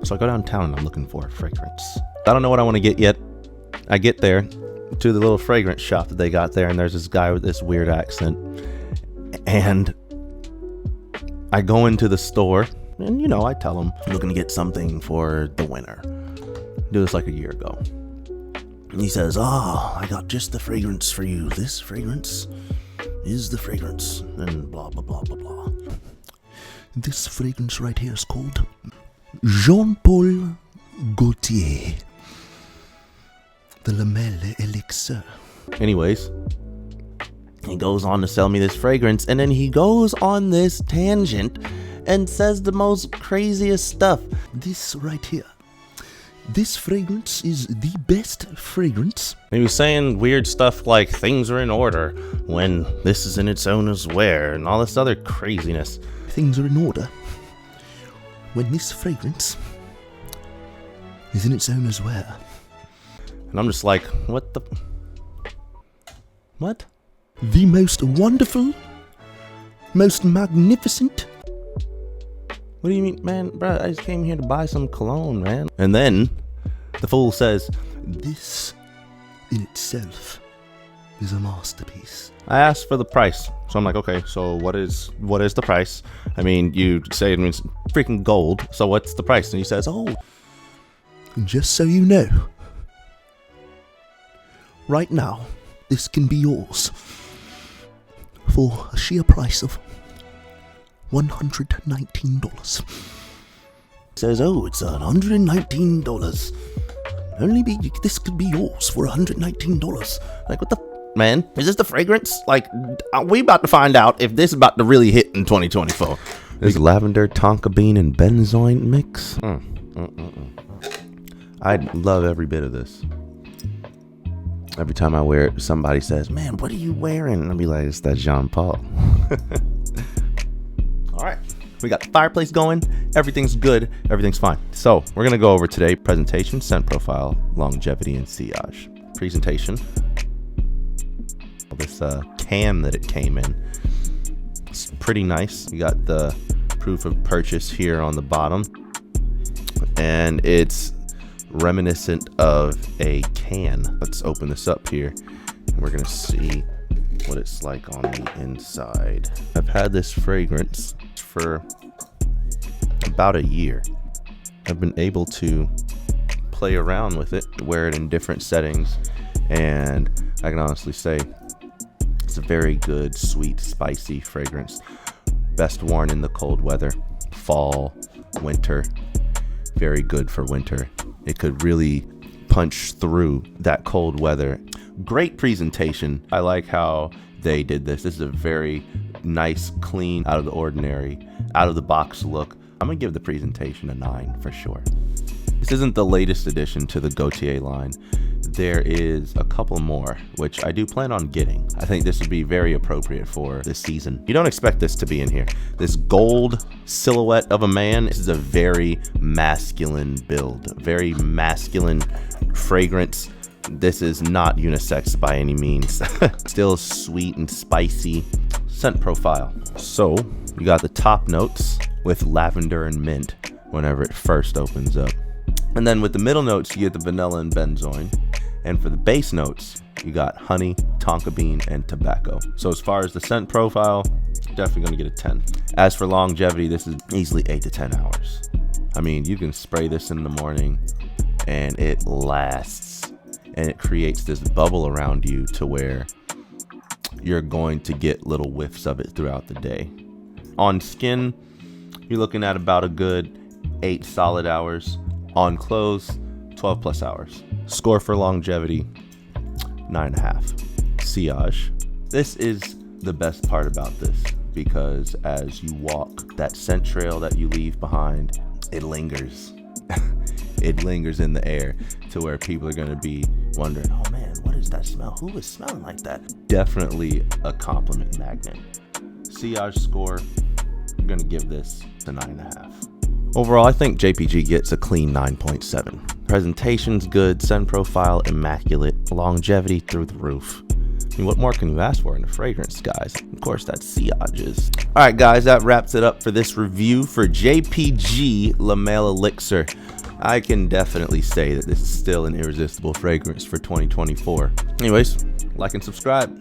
So I go downtown and I'm looking for a fragrance. I don't know what I want to get yet. I get there to the little fragrance shop that they got there, and there's this guy with this weird accent. And I go into the store, and you know, I tell him I'm looking to get something for the winter. Do this like a year ago. And he says, "Oh, I got just the fragrance for you. This fragrance is the fragrance," and blah, blah, blah, blah, blah. This fragrance right here is called Jean-Paul Gaultier, the Le Male Elixir. Anyways, he goes on to sell me this fragrance, and then he goes on this tangent and says the most craziest stuff. This right here, this fragrance is the best fragrance. He was saying weird stuff like things are in order when this is in its owner's wear and all this other craziness. Things are in order when this fragrance is in its owner's wear. And I'm just like, what? The most wonderful, most magnificent. What do you mean, man? Bro, I just came here to buy some cologne, man. And then the fool says, this in itself is a masterpiece. I asked for the price. So I'm like, okay, so what is the price? I mean, you say it means freaking gold. So what's the price? And he says, oh, just so you know, right now, this can be yours for a sheer price of $119. Says, oh, it's $119. This could be yours for $119. Like, what the man? Is this the fragrance? Like, are we about to find out if this is about to really hit in 2024? This lavender, tonka bean, and benzoin mix. I love every bit of this. Every time I wear it, somebody says, man, what are you wearing? And I'll be like, it's that Jean Paul. All right, we got the fireplace going. Everything's good. Everything's fine. So we're going to go over today presentation, scent profile, longevity, and sillage. Presentation. This can that it came in. It's pretty nice. You got the proof of purchase here on the bottom. And it's reminiscent of a can. Let's open this up here and we're gonna see what it's like on the inside. I've had this fragrance for about a year. I've been able to play around with it, wear it in different settings, and I can honestly say it's a very good, sweet, spicy fragrance. Best worn in the cold weather, fall, winter. Very good for winter. It could really punch through that cold weather. Great presentation. I like how they did this. This is a very nice, clean, out of the ordinary, out of the box look. I'm gonna give the presentation a 9 for sure. This isn't the latest addition to the Gaultier line. There is a couple more, which I do plan on getting. I think this would be very appropriate for this season. You don't expect this to be in here. This gold silhouette of a man. This is a very masculine build, very masculine fragrance. This is not unisex by any means. Still sweet and spicy. Scent profile. So you got the top notes with lavender and mint whenever it first opens up. And then with the middle notes, you get the vanilla and benzoin. And for the base notes, you got honey, tonka bean, and tobacco. So as far as the scent profile, definitely gonna get a 10. As for longevity, this is easily 8 to 10 hours. I mean, you can spray this in the morning and it lasts. And it creates this bubble around you to where you're going to get little whiffs of it throughout the day. On skin, you're looking at about a good 8 solid hours. On clothes, 12 plus hours. Score for longevity, 9.5. Sillage. This is the best part about this because as you walk, that scent trail that you leave behind, it lingers. It lingers in the air to where people are going to be wondering, oh man, what is that smell? Who is smelling like that? Definitely a compliment magnet. Sillage score, I'm going to give this a 9.5. Overall, I think JPG gets a clean 9.7. Presentation's good, scent profile immaculate, longevity through the roof. I mean, what more can you ask for in a fragrance, guys? Of course, that's sillages. All right, guys, that wraps it up for this review for JPG Le Male Elixir. I can definitely say that this is still an irresistible fragrance for 2024. Anyways, like and subscribe.